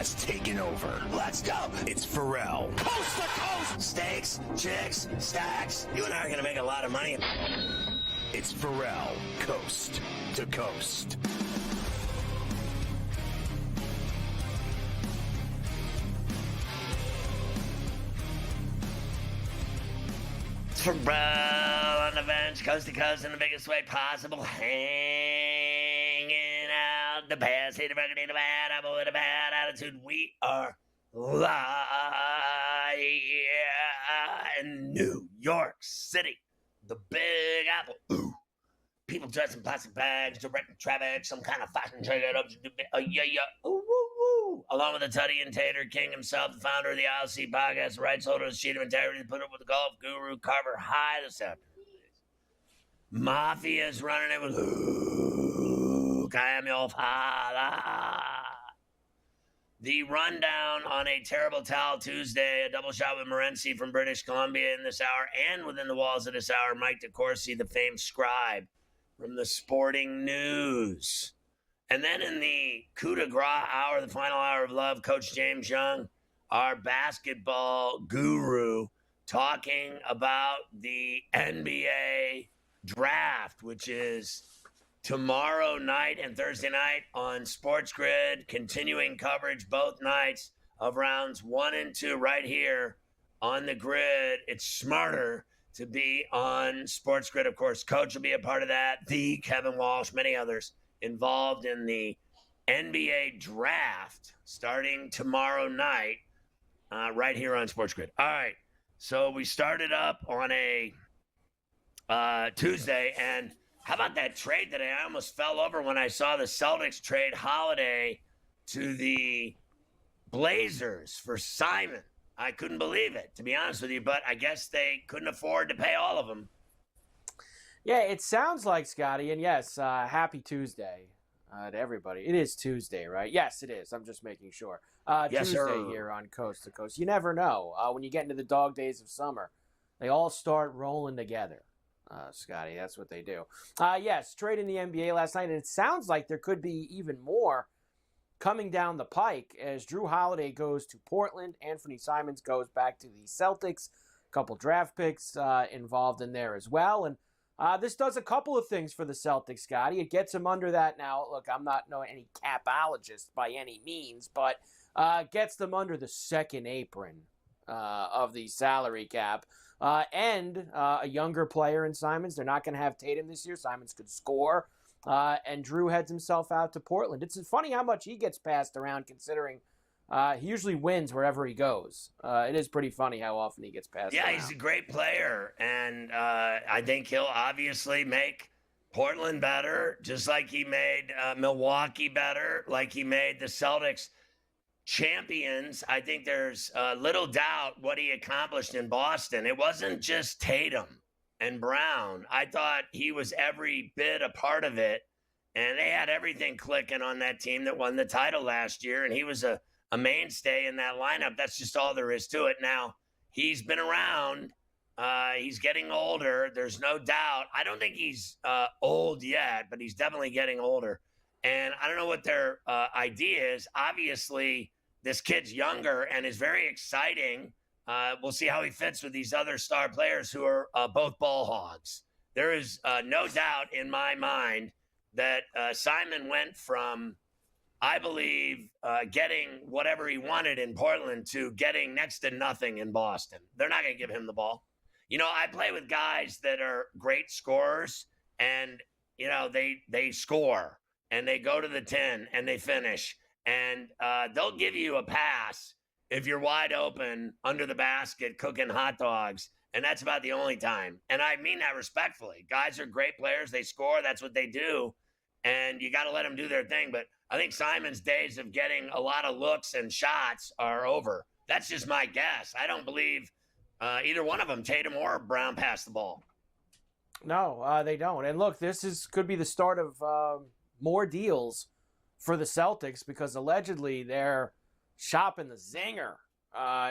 has taken over. Let's go. It's Ferrall. Coast to coast. Steaks, chicks, stacks. You and I are going to make a lot of money. It's Ferrall, coast to coast. Ferrall on the bench, coast to coast in the biggest way possible, hanging out the past, hit the record in a bad apple with a bad attitude. We are live in New York City, the Big Apple. Ooh. People dressed in plastic bags, directing traffic, some kind of fashion trade up to do. Yeah. Ooh, woo, woo. Along with the Tutty and Tater King himself, the founder of the ILC podcast, the rights holder of the sheet of integrity, put up with the golf guru Carver High this afternoon. Mafia's running it with Luke. I am your father. The rundown on a terrible towel Tuesday, a double shot with Morency from British Columbia in this hour, and within the walls of this hour, Mike DeCourcy, the famed scribe from the Sporting News. And then in the coup de grace hour, the final hour of love, Coach James Young, our basketball guru, talking about the NBA draft, which is tomorrow night and Thursday night on SportsGrid, continuing coverage both nights of rounds 1 and 2 right here on the grid. It's smarter to be on SportsGrid, of course. Coach will be a part of that. The Kevin Walsh, many others involved in the NBA draft starting tomorrow night right here on SportsGrid. All right, so we started up on a Tuesday, and how about that trade today? I almost fell over when I saw the Celtics trade Holiday to the Blazers for Simon. I couldn't believe it, to be honest with you, but I guess they couldn't afford to pay all of them. Yeah, it sounds like, Scotty, and yes, happy Tuesday to everybody. It is Tuesday, right? Yes, it is. I'm just making sure. Yes, Tuesday sir. here on Coast to Coast. You never know. When you get into the dog days of summer, they all start rolling together, Scotty. That's what they do. Yes, trade in the NBA last night, and it sounds like there could be even more coming down the pike as Drew Holiday goes to Portland. Anthony Simons goes back to the Celtics. A couple draft picks involved in there as well. And this does a couple of things for the Celtics, Scotty. It gets them under that now. Look, I'm not any capologist by any means, but gets them under the second apron of the salary cap. And a younger player in Simons. They're not going to have Tatum this year. Simons could score. And Drew heads himself out to Portland. It's funny how much he gets passed around considering he usually wins wherever he goes. It is pretty funny how often he gets passed around. Yeah, he's a great player, and I think he'll obviously make Portland better, just like he made Milwaukee better, like he made the Celtics champions. I think there's little doubt what he accomplished in Boston. It wasn't just Tatum and Brown. I thought he was every bit a part of it, and they had everything clicking on that team that won the title last year, and he was a mainstay in that lineup. That's just all there is to it. Now, he's been around. He's getting older. There's no doubt. I don't think he's old yet, but he's definitely getting older. And I don't know what their idea is. Obviously, this kid's younger and is very exciting. We'll see how he fits with these other star players who are both ball hogs. There is no doubt in my mind that Simon went from, I believe, getting whatever he wanted in Portland to getting next to nothing in Boston. They're not going to give him the ball. You know, I play with guys that are great scorers, and, you know, they score, and they go to the 10, and they finish. And they'll give you a pass if you're wide open under the basket cooking hot dogs, and that's about the only time. And I mean that respectfully. Guys are great players. They score. That's what they do, and you got to let them do their thing. But I think Simon's days of getting a lot of looks and shots are over. That's just my guess. I don't believe either one of them, Tatum or Brown, pass the ball. No, they don't. And look, could be the start of more deals for the Celtics because allegedly they're shopping the Zinger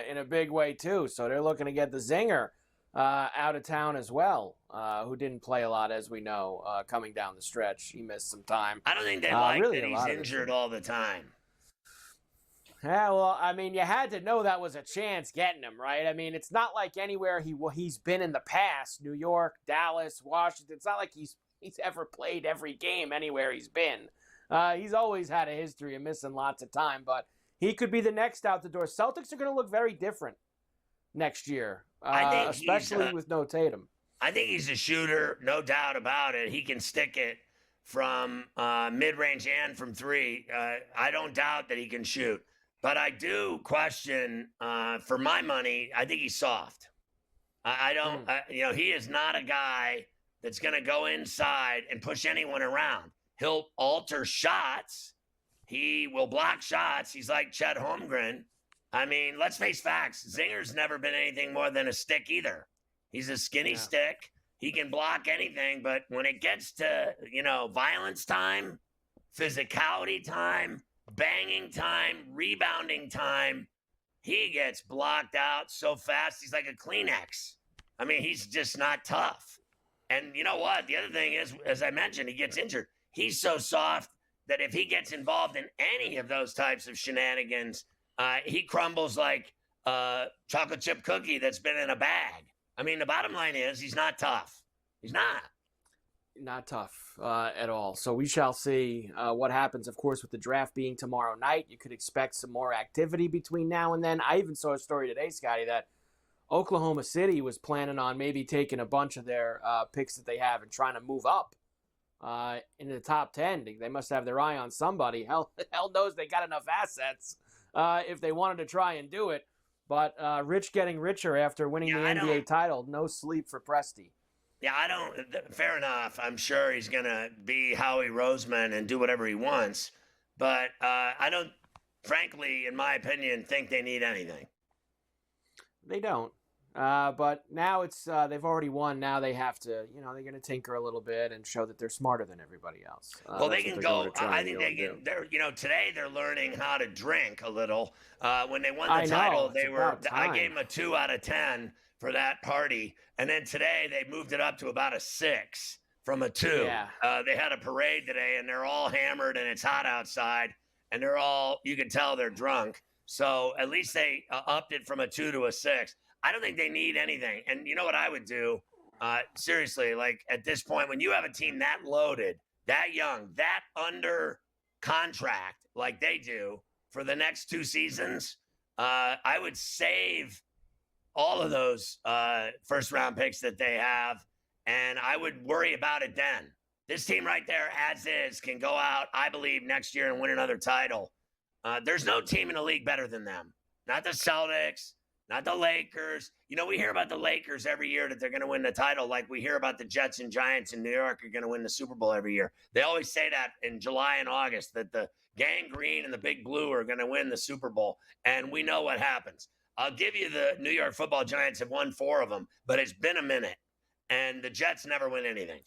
in a big way too. So they're looking to get the Zinger out of town as well, who didn't play a lot, as we know, coming down the stretch. He missed some time. I don't think they like really that he's injured all the time. Yeah, well, I mean, you had to know that was a chance getting him, right? I mean, it's not like anywhere he's been in the past, New York, Dallas, Washington. It's not like he's ever played every game anywhere he's been. He's always had a history of missing lots of time, but he could be the next out the door. Celtics are going to look very different next year, I think especially with no Tatum. I think he's a shooter, no doubt about it. He can stick it from mid-range and from three. I don't doubt that he can shoot. But I do question, for my money, I think he's soft. I don't, he is not a guy that's going to go inside and push anyone around. He'll alter shots. He will block shots. He's like Chet Holmgren. I mean, let's face facts. Zinger's never been anything more than a stick either. He's a skinny stick. He can block anything, but when it gets to, violence time, physicality time, banging time, rebounding time, he gets blocked out so fast. He's like a Kleenex. I mean, he's just not tough. And you know what? The other thing is, as I mentioned, he gets injured. He's so soft that if he gets involved in any of those types of shenanigans, he crumbles like a chocolate chip cookie that's been in a bag. I mean, the bottom line is he's not tough. He's not tough at all. So we shall see what happens, of course, with the draft being tomorrow night. You could expect some more activity between now and then. I even saw a story today, Scotty, that Oklahoma City was planning on maybe taking a bunch of their picks that they have and trying to move up into the top 10. They must have their eye on somebody. Hell knows they got enough assets if they wanted to try and do it. But rich getting richer after winning the NBA title. No sleep for Presti. Yeah, fair enough. I'm sure he's going to be Howie Roseman and do whatever he wants. But I don't, frankly, in my opinion, think they need anything. They don't. But now it's they've already won. Now they have to, they're going to tinker a little bit and show that they're smarter than everybody else. Well, they can go. I think they can. Today they're learning how to drink a little. When they won the title, I gave them a 2 out of 10 for that party, and then today they moved it up to about a 6 from a 2. Yeah. They had a parade today, and they're all hammered, and it's hot outside, and you can tell they're drunk. So at least they upped it from a 2 to a 6. I don't think they need anything. And you know what I would do? Seriously, like at this point, when you have a team that loaded, that young, that under contract like they do for the next 2 seasons, I would save all of those first-round picks that they have, and I would worry about it then. This team right there, as is, can go out, I believe, next year and win another title. There's no team in the league better than them. Not the Celtics. Not the Lakers. We hear about the Lakers every year that they're going to win the title, like we hear about the Jets and Giants in New York are going to win the Super Bowl every year. They always say that in July and August, that the Gang Green and the Big Blue are going to win the Super Bowl, and we know what happens. I'll give you the New York Football Giants have won 4 of them, but it's been a minute, and the Jets never win anything.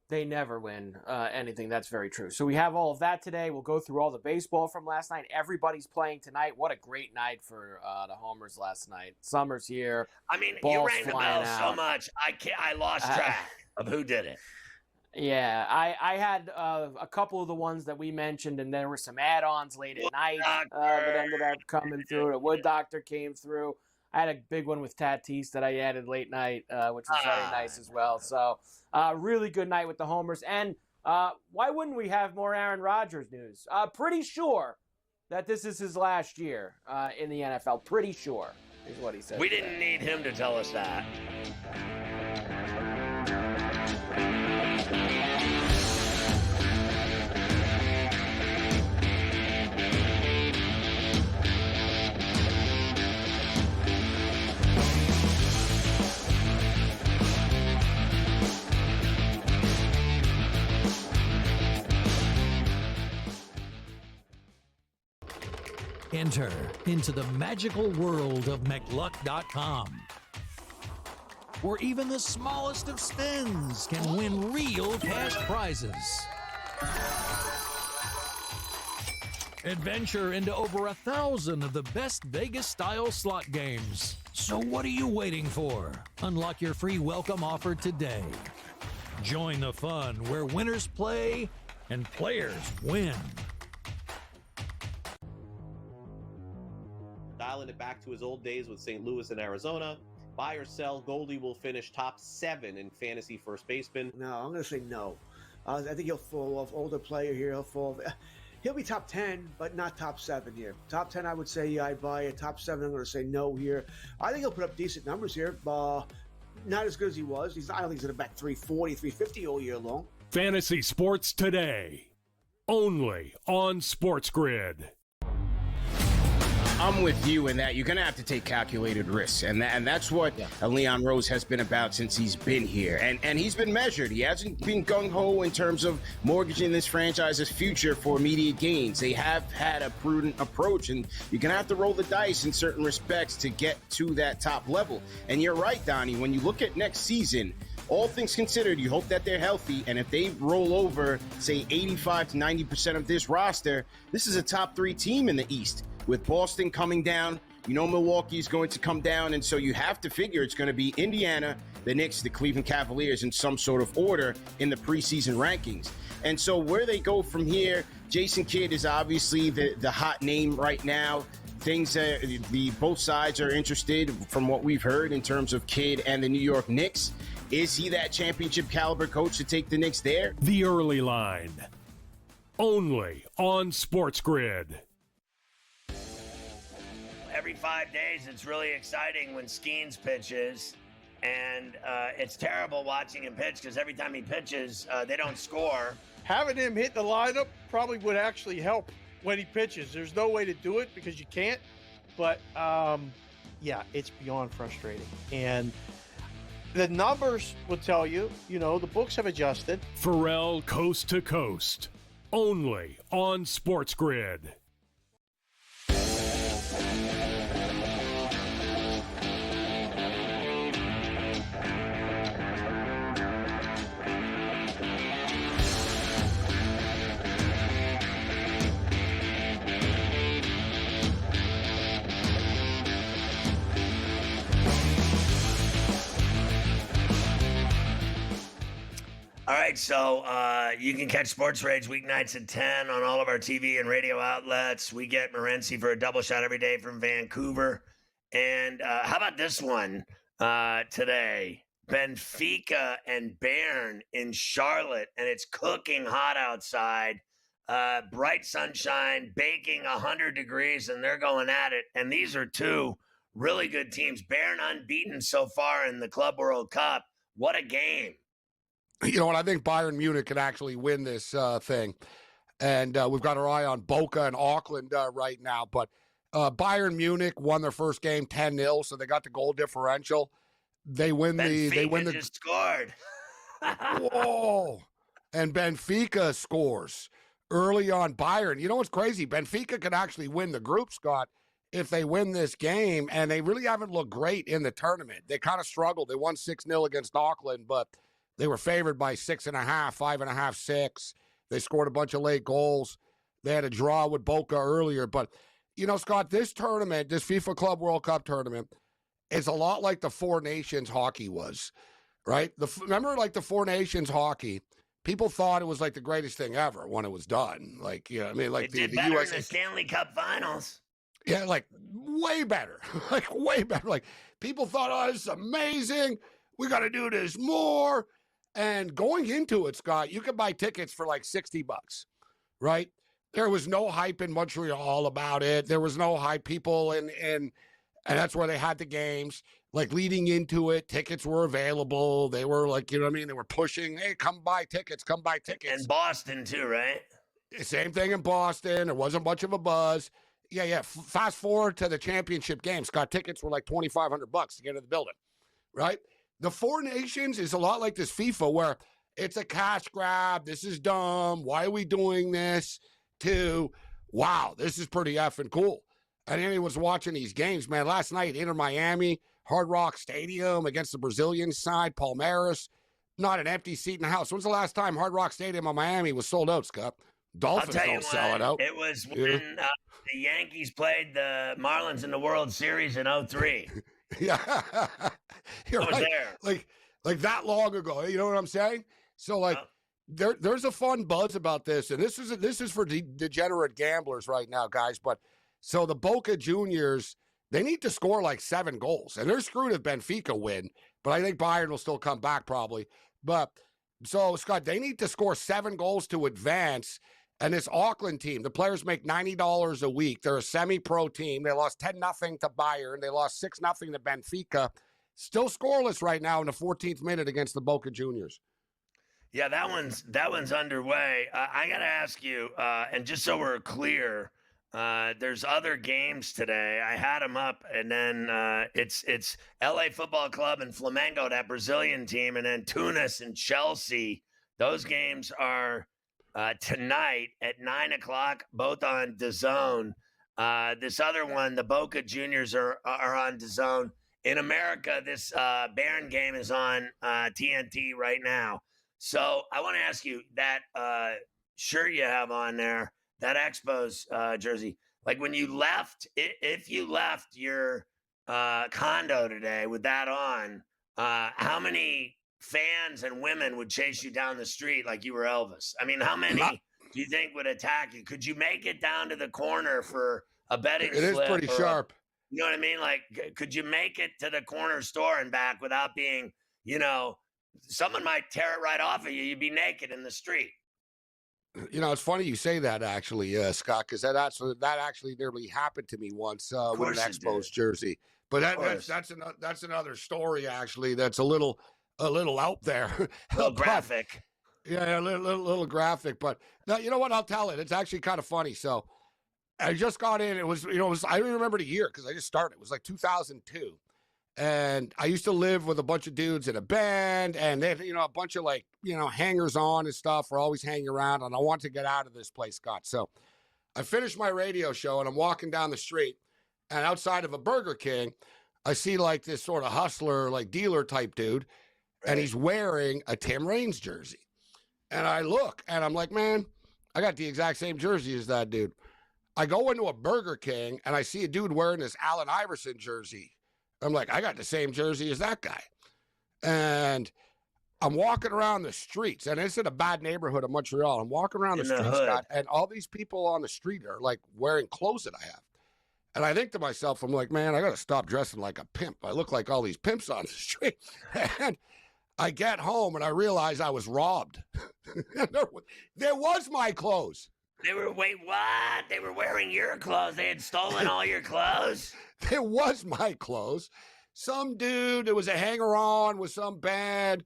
They never win anything. That's very true. So we have all of that today. We'll go through all the baseball from last night. Everybody's playing tonight. What a great night for the homers last night. Summer's here. I mean, you rang the bell so much. I lost track of who did it. Yeah, I had a couple of the ones that we mentioned, and there were some add-ons late at night that ended up coming through. The Wood Doctor came through. I had a big one with Tatis that I added late night, which was very nice as well. So really good night with the homers. And why wouldn't we have more Aaron Rodgers news? Pretty sure that this is his last year in the NFL. Pretty sure is what he said. We didn't need him to tell us that. Enter into the magical world of McLuck.com, where even the smallest of spins can win real cash prizes. Adventure into over 1,000 of the best Vegas-style slot games. So what are you waiting for? Unlock your free welcome offer today. Join the fun where winners play and players win. dialing it back to his old days with St. Louis and Arizona. Buy or sell, Goldie will finish top 7 in fantasy first baseman. No, I'm going to say no. I think he'll fall off. Older player here, he'll be top 10, but not top 7 here. Top 10, I would say, yeah, I'd buy it. Top 7, I'm going to say no here. I think he'll put up decent numbers here. Not as good as he was. I don't think he's going to bat 340, 350 all year long. Fantasy Sports Today, only on SportsGrid. I'm with you in that you're going to have to take calculated risks. And that's what Leon Rose has been about since he's been here. And he's been measured. He hasn't been gung-ho in terms of mortgaging this franchise's future for immediate gains. They have had a prudent approach, and you're going to have to roll the dice in certain respects to get to that top level. And you're right, Donnie, when you look at next season, all things considered, you hope that they're healthy, and if they roll over, say, 85 to 90% of this roster, this is a top 3 team in the East. With Boston coming down, Milwaukee is going to come down, and so you have to figure it's going to be Indiana, the Knicks, the Cleveland Cavaliers in some sort of order in the preseason rankings. And so where they go from here, Jason Kidd is obviously the hot name right now. Both sides are interested from what we've heard in terms of Kidd and the New York Knicks. Is he that championship caliber coach to take the Knicks there? The Early Line, only on SportsGrid. Every 5 days, it's really exciting when Skeens pitches, and it's terrible watching him pitch because every time he pitches, they don't score. Having him hit the lineup probably would actually help when he pitches. There's no way to do it because you can't, but it's beyond frustrating. And the numbers will tell you, the books have adjusted. Ferrall Coast to Coast, only on SportsGrid. All right, so you can catch Sports Rage weeknights at 10 on all of our TV and radio outlets. We get Morency for a double shot every day from Vancouver. And how about this one today? Benfica and Bayern in Charlotte, and it's cooking hot outside. Bright sunshine, baking 100 degrees, and they're going at it. And these are two really good teams. Bayern unbeaten so far in the Club World Cup. What a game. And I think Bayern Munich can actually win this thing. And we've got our eye on Boca and Auckland right now. But Bayern Munich won their first game 10-0, so they got the goal differential. They win Benfica just scored. Whoa. And Benfica scores early on Bayern. You know what's crazy? Benfica could actually win the group, Scott, if they win this game. And they really haven't looked great in the tournament. They kind of struggled. They won 6-0 against Auckland, but they were favored by 6.5, 5.5, 6. They scored a bunch of late goals. They had a draw with Boca earlier. But, Scott, this tournament, this FIFA Club World Cup tournament, is a lot like the Four Nations hockey was, right? Remember, like the Four Nations hockey, people thought it was like the greatest thing ever when it was done. Like, like it did better in the Stanley Cup Finals. Yeah, like way better. Way better. Like people thought, oh, this is amazing. We got to do this more. And going into it, Scott, you could buy tickets for like $60, right? There was no hype in Montreal about it. There was no hype. People and that's where they had the games. Like leading into it, tickets were available. They were like, They were pushing, hey, come buy tickets, come buy tickets. And Boston too, right? Same thing in Boston. There wasn't much of a buzz. Yeah. Fast forward to the championship game. Scott, tickets were like $2,500 to get into the building, right? The Four Nations is a lot like this FIFA where it's a cash grab. This is dumb. Why are we doing this? To, wow, this is pretty effing cool. And anyone was watching these games, man. Last night, Inter Miami, Hard Rock Stadium against the Brazilian side, Palmeiras, not an empty seat in the house. When's the last time Hard Rock Stadium in Miami was sold out, Scott? Dolphins don't sell it out. It was when the Yankees played the Marlins in the World Series in 2003. Yeah, you're I was right. there. Like that long ago. You know what I'm saying? So there's a fun buzz about this, and this is for degenerate gamblers right now, guys. But so the Boca Juniors they need to score like 7 goals. And they're screwed if Benfica win, but I think Bayern will still come back probably. But so, Scott, they need to score 7 goals to advance. And this Auckland team, the players make $90 a week. They're a semi-pro team. They lost 10-0 to Bayern. They lost 6-0 to Benfica. Still scoreless right now in the 14th minute against the Boca Juniors. Yeah, that one's underway. I got to ask you, and just so we're clear, there's other games today. I had them up, and then it's LA Football Club and Flamengo, that Brazilian team, and then Tunis and Chelsea. Those games are tonight at 9:00, both on DAZN. This other one, the Boca Juniors are on DAZN. In America, this Bayern game is on TNT right now. So I want to ask you, that shirt you have on there, that Expos jersey, like when you left, if you left your condo today with that on, how many fans and women would chase you down the street like you were Elvis? I mean, how many do you think would attack you? Could you make it down to the corner for a betting slip? It is pretty sharp. You know what I mean? Like, could you make it to the corner store and back without being, someone might tear it right off of you. You'd be naked in the street. It's funny you say that, actually, Scott, because that actually nearly happened to me once with an Expos jersey. But that's another story, actually. That's a little out there, a little graphic. Yeah, a little graphic. But now, you know what? I'll tell it. It's actually kind of funny. So I just got in. It was I don't remember the year because I just started. It was like 2002. And I used to live with a bunch of dudes in a band, and they had, a bunch of hangers on and stuff were always hanging around. And I wanted to get out of this place, Scott. So I finished my radio show and I'm walking down the street, and outside of a Burger King, I see like this sort of hustler, like dealer type dude. And he's wearing a Tim Raines jersey. And I look and I'm like, man, I got the exact same jersey as that dude. I go into a Burger King and I see a dude wearing this Allen Iverson jersey. I'm like, I got the same jersey as that guy. And I'm walking around the streets, and it's in a bad neighborhood of Montreal. I'm walking around the streets, Scott, and all these people on the street are like wearing clothes that I have. And I think to myself, I'm like, man, I got to stop dressing like a pimp. I look like all these pimps on the street. And I get home and I realize I was robbed. There was my clothes. Wait, what? They were wearing your clothes. They had stolen all your clothes. There was my clothes. Some dude that was a hanger-on with some band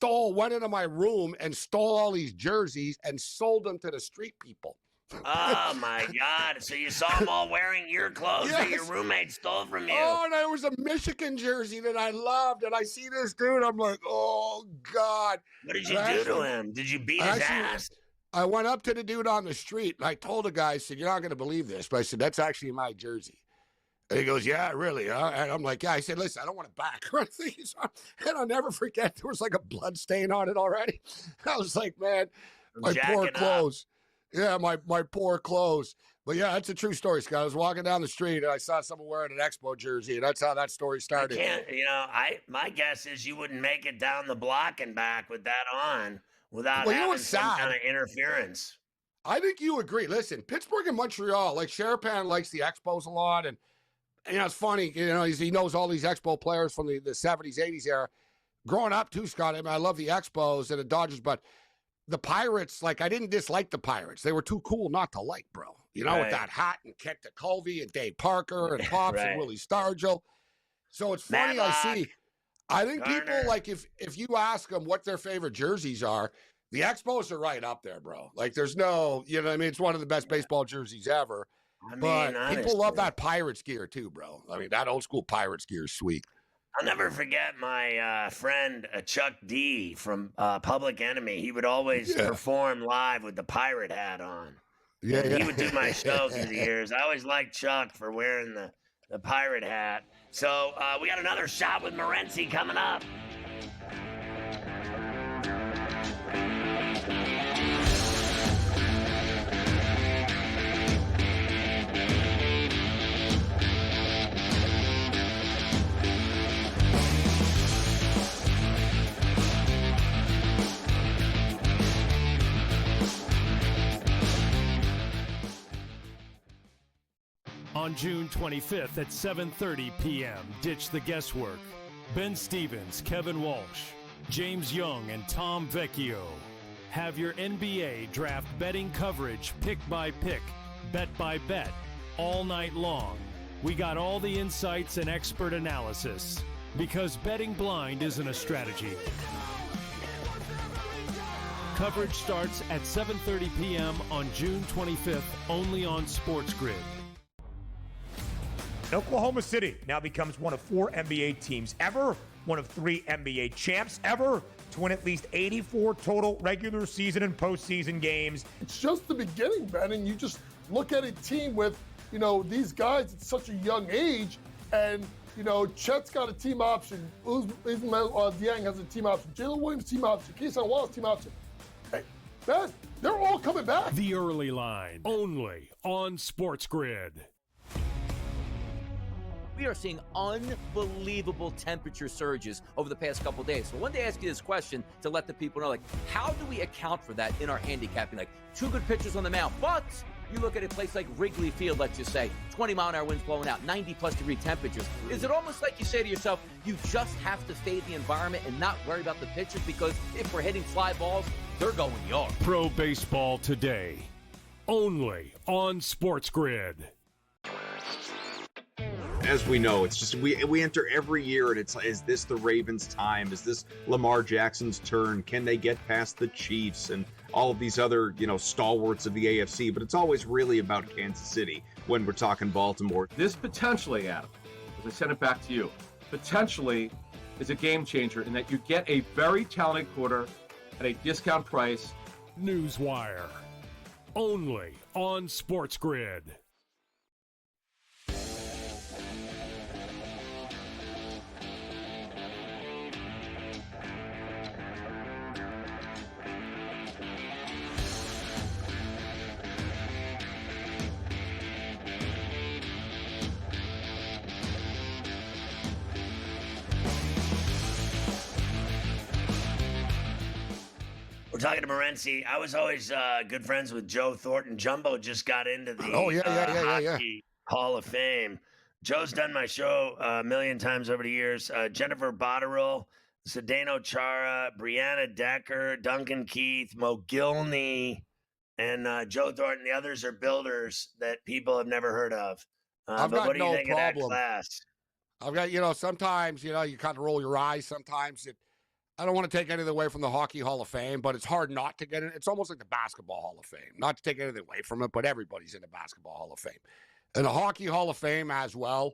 went into my room and stole all these jerseys and sold them to the street people. Oh, my God. So you saw them all wearing your clothes that your roommate stole from you. Oh, and there was a Michigan jersey that I loved, and I see this dude. I'm like, oh, God. What did you do to him? Did you beat his ass? I went up to the dude on the street, and I told the guy, I said, you're not going to believe this, but I said, that's actually my jersey. And he goes, yeah, really, huh? And I'm like, yeah. I said, listen, I don't want it back. And I'll never forget, there was like a blood stain on it already. I was like, man, my poor clothes. Yeah, my poor clothes. But yeah, that's a true story, Scott. I was walking down the street, and I saw someone wearing an Expo jersey, and that's how that story started. My guess is you wouldn't make it down the block and back with that on without having some kind of interference. I think you agree. Listen, Pittsburgh and Montreal, like Sherapan likes the Expos a lot, and it's funny, he knows all these Expo players from the 70s, 80s era. Growing up too, Scott, I love the Expos and the Dodgers, but the Pirates, like, I didn't dislike the Pirates. They were too cool not to like, bro. With that hat and Kent DeColvey and Dave Parker and Pops and Willie Stargell. So it's funny, I think people, like, if you ask them what their favorite jerseys are, the Expos are right up there, bro. Like, there's no, it's one of the best baseball jerseys ever. But people love that Pirates gear too, bro. I mean, that old school Pirates gear is sweet. I'll never forget my friend Chuck D from Public Enemy. He would always perform live with the pirate hat on. Yeah, he would do my show through the years. I always liked Chuck for wearing the pirate hat. So we got another shot with Morency coming up. On June 25th at 7:30 p.m., ditch the guesswork. Ben Stevens, Kevin Walsh, James Young, and Tom Vecchio have your NBA draft betting coverage pick by pick, bet by bet, all night long. We got all the insights and expert analysis because betting blind isn't a strategy. Coverage starts at 7:30 p.m. on June 25th, only on SportsGrid. Oklahoma City now becomes one of 4 NBA teams ever, one of 3 NBA champs ever to win at least 84 total regular season and postseason games. It's just the beginning, Ben, and you just look at a team with, these guys at such a young age, and, Chet's got a team option, Ismail Dieng has a team option, Jalen Williams team option, Keyshawn Wallace team option. Hey, Ben, they're all coming back. The Early Line, only on SportsGrid. We are seeing unbelievable temperature surges over the past couple days. So I wanted to ask you this question to let the people know, how do we account for that in our handicapping? 2 good pitchers on the mound, but you look at a place like Wrigley Field, let's just say, 20-mile-an-hour winds blowing out, 90-plus degree temperatures. Is it almost like you say to yourself, you just have to fade the environment and not worry about the pitchers, because if we're hitting fly balls, they're going yard? Pro Baseball Today, only on SportsGrid. As we know, it's just we enter every year, and it's, is this the Ravens' time? Is this Lamar Jackson's turn? Can they get past the Chiefs and all of these other, stalwarts of the AFC? But it's always really about Kansas City when we're talking Baltimore. This potentially, Adam, as I send it back to you, potentially is a game changer in that you get a very talented quarter at a discount price. Newswire, only on SportsGrid. We're talking to Morency. I was always good friends with Joe Thornton. Jumbo just got into the Hockey Hall of Fame. Joe's done my show a million times over the years. Jennifer Botterill, Zdeno Chara, Brianna Decker, Duncan Keith, Mo Gilney, and Joe Thornton. The others are builders that people have never heard of. I've but got what do you no think of that problem. class? I've got, sometimes, you kind of roll your eyes. Sometimes I don't want to take anything away from the Hockey Hall of Fame, but it's hard not to get it. It's almost like the Basketball Hall of Fame. Not to take anything away from it, but everybody's in the Basketball Hall of Fame. And the Hockey Hall of Fame as well,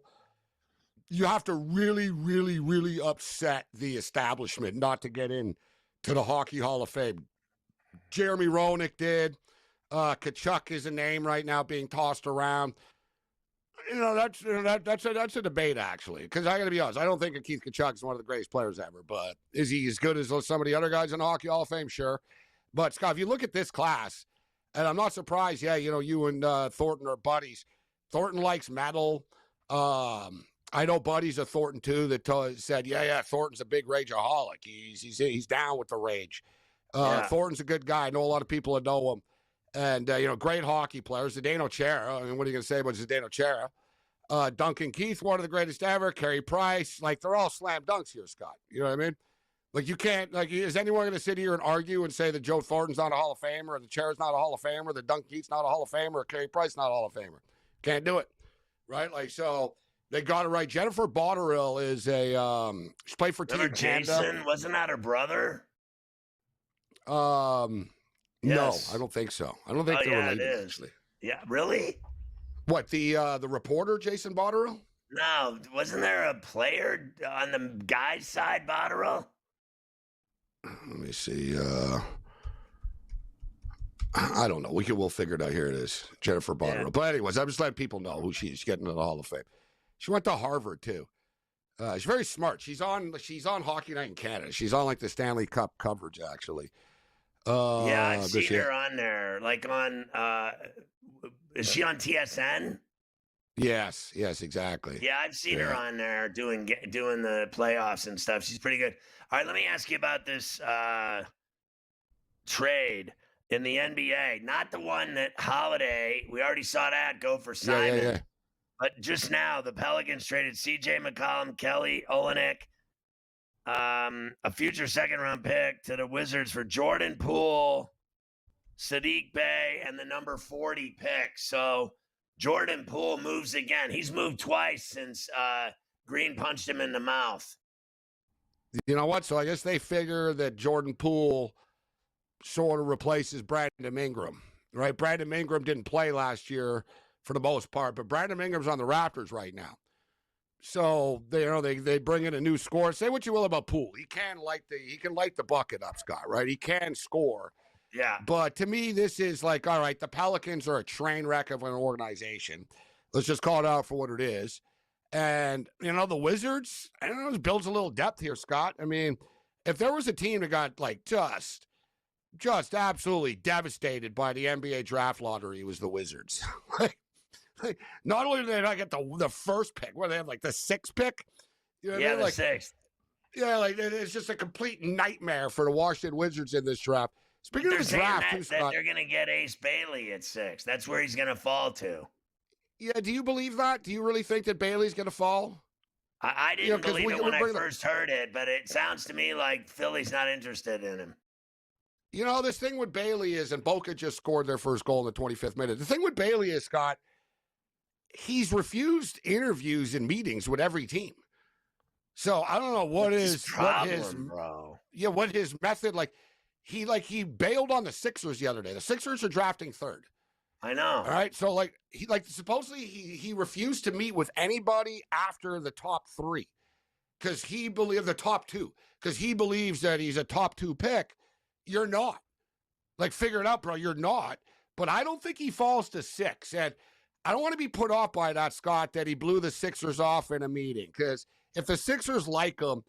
you have to really, really, really upset the establishment not to get in to the Hockey Hall of Fame. Jeremy Roenick did. Kachuk is a name right now being tossed around. That's a debate, actually, because I got to be honest. I don't think Keith Kachuk is one of the greatest players ever, but is he as good as some of the other guys in the Hockey Hall of Fame? Sure. But, Scott, if you look at this class, and I'm not surprised, you and Thornton are buddies. Thornton likes metal. I know buddies of Thornton, too, that said, Thornton's a big rageaholic. He's down with the rage. Thornton's a good guy. I know a lot of people that know him. And, great hockey players. Zdeno Chara. I mean, what are you going to say about Zdeno Chara? Duncan Keith, one of the greatest ever. Carey Price. They're all slam dunks here, Scott. You know what I mean? You can't, is anyone going to sit here and argue and say that Joe Thornton's not a Hall of Famer, or the Chara's not a Hall of Famer, or the Duncan Keith's not a Hall of Famer, or Carey Price not a Hall of Famer? Can't do it. Right? So they got it right. Jennifer Botterill is she played for Team Jason? Canada. Wasn't that her brother? Yes. No, I don't think so. I don't think they're related, actually. Yeah, really? What, the reporter, Jason Botterill? No, wasn't there a player on the guy's side, Botterill? Let me see. I don't know. We'll figure it out. Here it is, Jennifer Botterill. Yeah. But anyways, I'm just letting people know who she's getting into the Hall of Fame. She went to Harvard too. She's very smart. She's on Hockey Night in Canada. She's on the Stanley Cup coverage, actually. I've seen her on there. Is she on TSN? Yes, exactly. Yeah, I've seen her on there doing the playoffs and stuff. She's pretty good. All right, let me ask you about this trade in the NBA. Not the one that Holiday, we already saw that go for Simon. But just now, the Pelicans traded C.J. McCollum, Kelly Olynyk, a future second-round pick to the Wizards for Jordan Poole, Sadiq Bey, and the number 40 pick. So Jordan Poole moves again. He's moved twice since Green punched him in the mouth. You know what? So I guess they figure that Jordan Poole sort of replaces Brandon Ingram, right? Brandon Ingram didn't play last year for the most part, but Brandon Ingram's on the Raptors right now. So they bring in a new scorer. Say what you will about Poole, he can light the bucket up, Scott. Right? He can score. Yeah. But to me, this is like, all right, the Pelicans are a train wreck of an organization. Let's just call it out for what it is. And the Wizards, I don't know, this builds a little depth here, Scott. I mean, if there was a team that got like just absolutely devastated by the NBA draft lottery, it was the Wizards. Not only did they not get the first pick, where they have like the sixth pick. You know what I mean? The like, sixth. Yeah, like it's just a complete nightmare for the Washington Wizards in this draft. Speaking of the draft, too, Scott, they're going to get Ace Bailey at 6. That's where he's going to fall to. Yeah, do you believe that? Do you really think that Bailey's going to fall? I didn't believe it when I first heard it, but it sounds to me like Philly's not interested in him. This thing with Bailey is, and Boca just scored their first goal in the 25th minute. The thing with Bailey is, Scott, he's refused interviews and meetings with every team. So I don't know what his method, like he bailed on the Sixers the other day. The Sixers are drafting third. I know. All right. So supposedly he refused to meet with anybody after the top 3 because he believes the top 2 because he believes that he's a top 2 pick. You're not. Like, figure it out, bro. You're not. But I don't think he falls to 6. And I don't want to be put off by that, Scott, that he blew the Sixers off in a meeting. Because if the Sixers like him,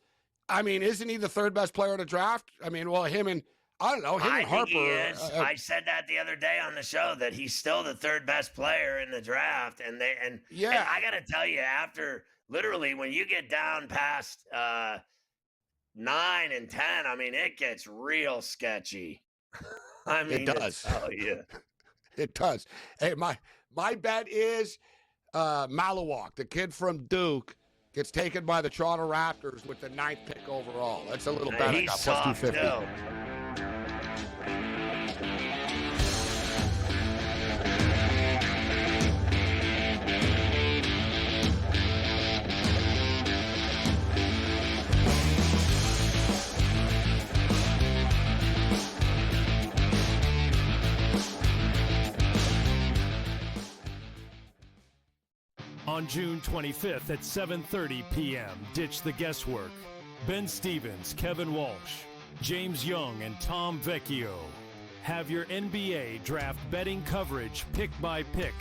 I mean, isn't he the third best player in the draft? I mean, well, him and Harper. He is. I said that the other day on the show that he's still the third best player in the draft. And I got to tell you, after literally when you get down past 9 and 10, I mean, it gets real sketchy. I mean, it does. Oh yeah, it does. Hey, my bet is Malawak, the kid from Duke, gets taken by the Toronto Raptors with the 9th pick overall. That's a little bet. I got plus 250. On June 25th at 7:30 p.m., ditch the guesswork. Ben Stevens, Kevin Walsh, James Young, and Tom Vecchio have your NBA draft betting coverage pick by pick,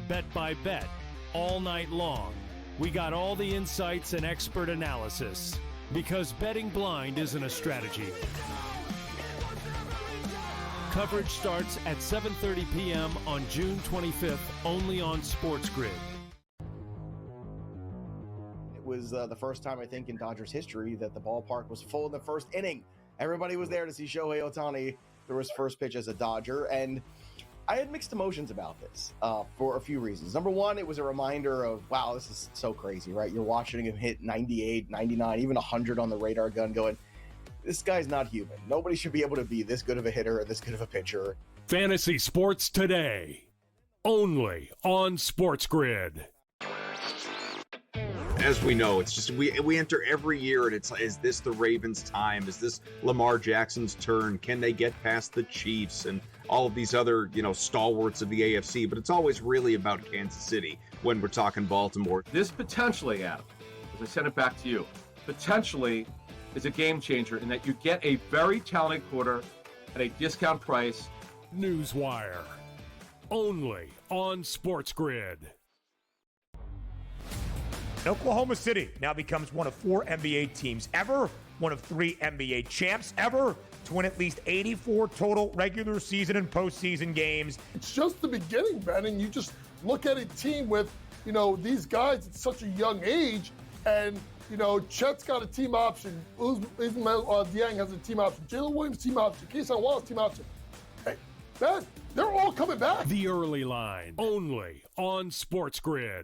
bet by bet, all night long. We got all the insights and expert analysis because betting blind isn't a strategy. Coverage starts at 7:30 p.m. on June 25th, only on SportsGrid. It was the first time, I think, in Dodgers history that the ballpark was full in the first inning. Everybody was there to see Shohei Ohtani throw his first pitch as a Dodger, and I had mixed emotions about this for a few reasons. Number one, it was a reminder of, wow, this is so crazy, right? You're watching him hit 98, 99, even 100 on the radar gun going, this guy's not human. Nobody should be able to be this good of a hitter or this good of a pitcher. Fantasy Sports Today, only on SportsGrid. As we know, it's just we enter every year and it's, is this the Ravens' time? Is this Lamar Jackson's turn? Can they get past the Chiefs and all of these other, stalwarts of the AFC? But it's always really about Kansas City when we're talking Baltimore. This potentially, Adam, as I send it back to you, potentially is a game changer in that you get a very talented quarter at a discount price. Newswire, only on SportsGrid. Oklahoma City now becomes one of 4 NBA teams ever, one of 3 NBA champs ever to win at least 84 total regular season and postseason games. It's just the beginning, Ben, and you just look at a team with, these guys at such a young age, and, Chet's got a team option, Ismail Dieng has a team option, Jalen Williams team option, Keyshawn Wallace team option. Hey, Ben, they're all coming back. The Early Line, only on SportsGrid.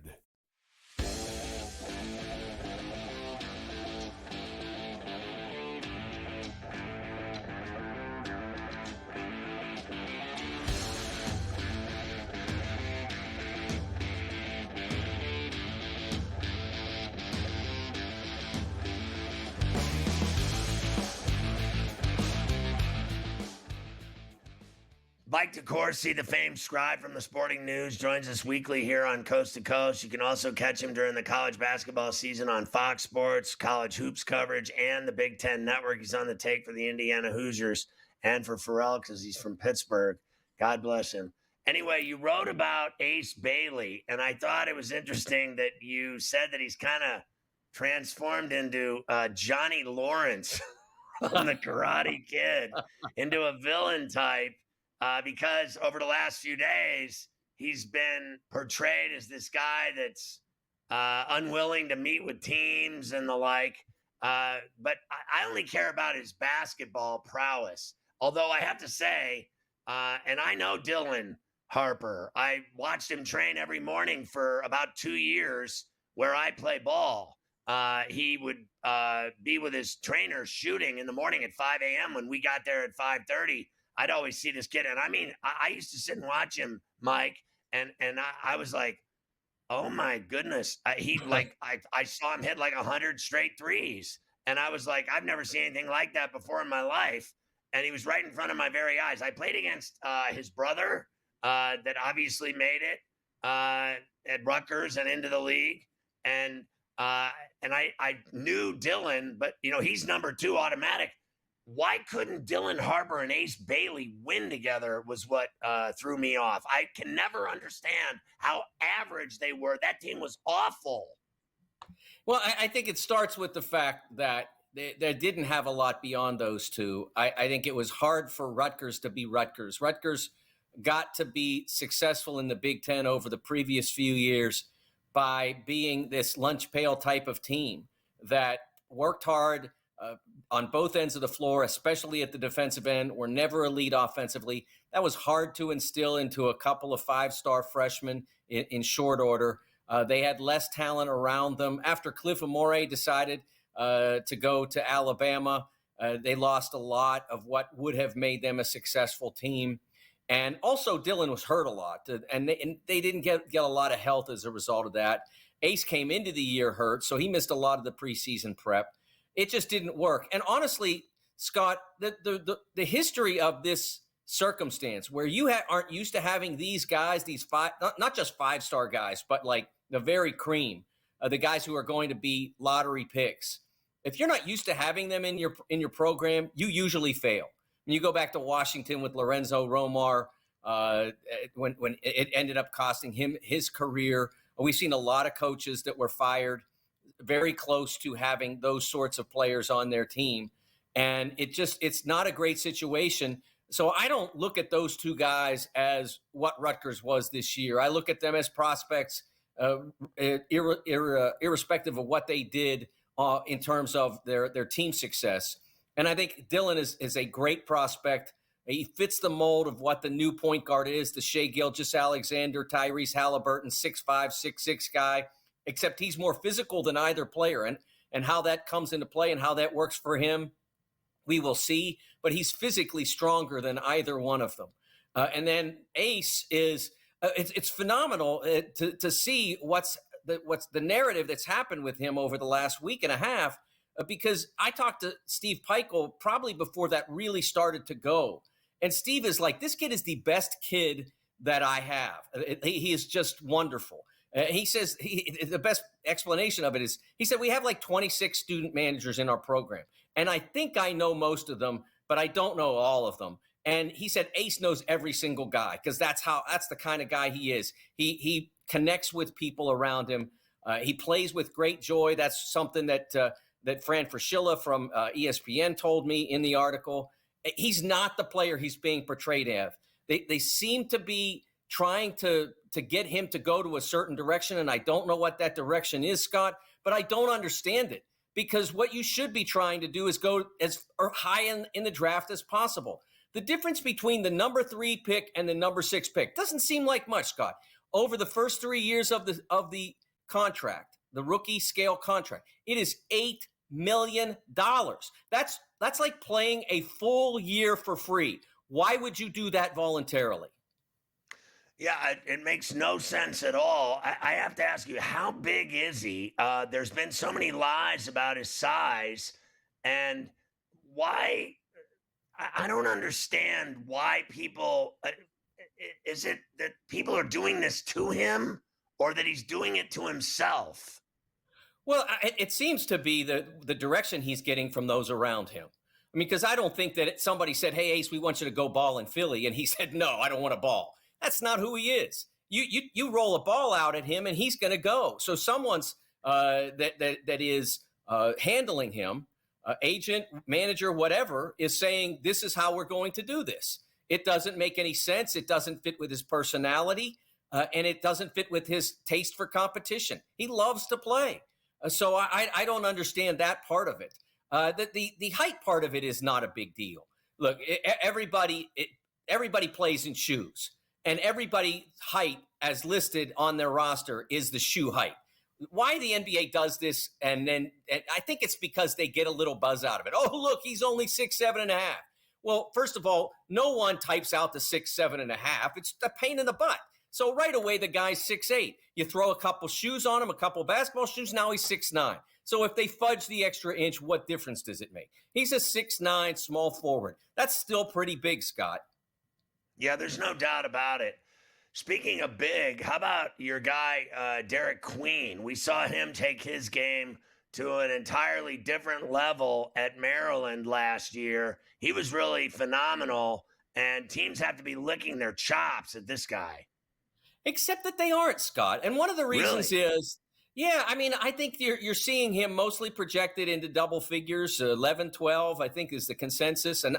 Mike DeCourcy, the famed scribe from the Sporting News, joins us weekly here on Coast to Coast. You can also catch him during the college basketball season on Fox Sports, college hoops coverage, and the Big Ten Network. He's on the take for the Indiana Hoosiers and for Ferrall because he's from Pittsburgh. God bless him. Anyway, you wrote about Ace Bailey, and I thought it was interesting that you said that he's kind of transformed into Johnny Lawrence on The Karate Kid, into a villain type, because over the last few days, he's been portrayed as this guy that's unwilling to meet with teams and the like. But I only care about his basketball prowess. Although I have to say, and I know Dylan Harper, I watched him train every morning for about 2 years where I play ball. He would be with his trainer shooting in the morning at 5 a.m. When we got there at 5:30. I'd always see this kid. And I mean, I used to sit and watch him, Mike, and I was like, oh my goodness. I saw him hit like 100 straight threes. And I was like, I've never seen anything like that before in my life. And he was right in front of my very eyes. I played against his brother that obviously made it at Rutgers and into the league. And I knew Dylan, but, you know, he's number 2 automatic. Why couldn't Dylan Harper and Ace Bailey win together was what threw me off. I can never understand how average they were. That team was awful. Well, I think it starts with the fact that they didn't have a lot beyond those two. I think it was hard for Rutgers to be Rutgers. Rutgers got to be successful in the Big Ten over the previous few years by being this lunch pail type of team that worked hard on both ends of the floor, especially at the defensive end, were never elite offensively. That was hard to instill into a couple of 5-star freshmen in short order. They had less talent around them. After Cliff Amore decided to go to Alabama, they lost a lot of what would have made them a successful team. And also Dylan was hurt a lot, and they didn't get a lot of health as a result of that. Ace came into the year hurt, so he missed a lot of the preseason prep. It just didn't work. And honestly, Scott, the history of this circumstance where you aren't used to having these guys, these not just 5-star guys, but like the very cream, the guys who are going to be lottery picks. If you're not used to having them in your program, you usually fail. When you go back to Washington with Lorenzo Romar, when it ended up costing him his career, we've seen a lot of coaches that were fired very close to having those sorts of players on their team. And it's not a great situation. So I don't look at those two guys as what Rutgers was this year. I look at them as prospects, irrespective of what they did in terms of their team success. And I think Dylan is a great prospect. He fits the mold of what the new point guard is, the Shai Gilgeous-Alexander, Tyrese Halliburton, 6'5", 6'6" guy, except he's more physical than either player. And how that comes into play and how that works for him, we will see. But he's physically stronger than either one of them. And then Ace is it's phenomenal to see what's the narrative that's happened with him over the last week and a half, because I talked to Steve Peichel probably before that really started to go. And Steve is like, this kid is the best kid that I have. He is just wonderful. He says the best explanation of it is, he said, we have like 26 student managers in our program. And I think I know most of them, but I don't know all of them. And he said Ace knows every single guy because that's the kind of guy he is. He connects with people around him. He plays with great joy. That's something that Fran Fraschilla from ESPN told me in the article. He's not the player he's being portrayed as. They seem to be trying to get him to go to a certain direction, and I don't know what that direction is, Scott, but I don't understand it, because what you should be trying to do is go as high in the draft as possible. The difference between the number 3 pick and the number 6 pick doesn't seem like much, Scott. Over the first 3 years of the contract, the rookie scale contract, it is $8 million. That's like playing a full year for free. Why would you do that voluntarily? Yeah, it makes no sense at all. I have to ask you, how big is he? There's been so many lies about his size, and why. I don't understand why people. is it that people are doing this to him or that he's doing it to himself? Well, it seems to be the direction he's getting from those around him. I mean, because I don't think that somebody said, "Hey, Ace, we want you to go ball in Philly," and he said, "No, I don't want to ball." That's not who he is. You roll a ball out at him, and he's going to go. So someone's that is handling him, agent, manager, whatever, is saying, "This is how we're going to do this." It doesn't make any sense. It doesn't fit with his personality, and it doesn't fit with his taste for competition. He loves to play. So I don't understand that part of it. The height part of it is not a big deal. Look, everybody plays in shoes, and everybody's height as listed on their roster is the shoe height. Why the NBA does this, and I think it's because they get a little buzz out of it. Oh, look, he's only 6'7.5". Well, first of all, no one types out the 6'7.5". It's a pain in the butt. So right away, the guy's 6'8". You throw a couple shoes on him, a couple basketball shoes, now he's 6'9". So if they fudge the extra inch, what difference does it make? He's a 6'9" small forward. That's still pretty big, Scott. Yeah, there's no doubt about it. Speaking of big, how about your guy, Derek Queen? We saw him take his game to an entirely different level at Maryland last year. He was really phenomenal, and teams have to be licking their chops at this guy. Except that they aren't, Scott. And one of the reasons is, yeah, I mean, I think you're seeing him mostly projected into double figures, 11, 12, I think is the consensus. And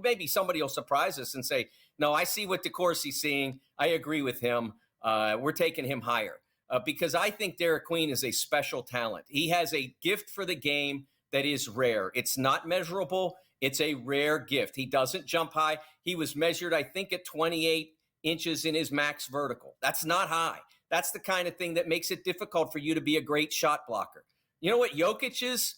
maybe somebody will surprise us and say, no, I see what DeCourcy's seeing. I agree with him. We're taking him higher because I think Derek Queen is a special talent. He has a gift for the game that is rare. It's not measurable. It's a rare gift. He doesn't jump high. He was measured, I think, at 28 inches in his max vertical. That's not high. That's the kind of thing that makes it difficult for you to be a great shot blocker. You know what Jokic's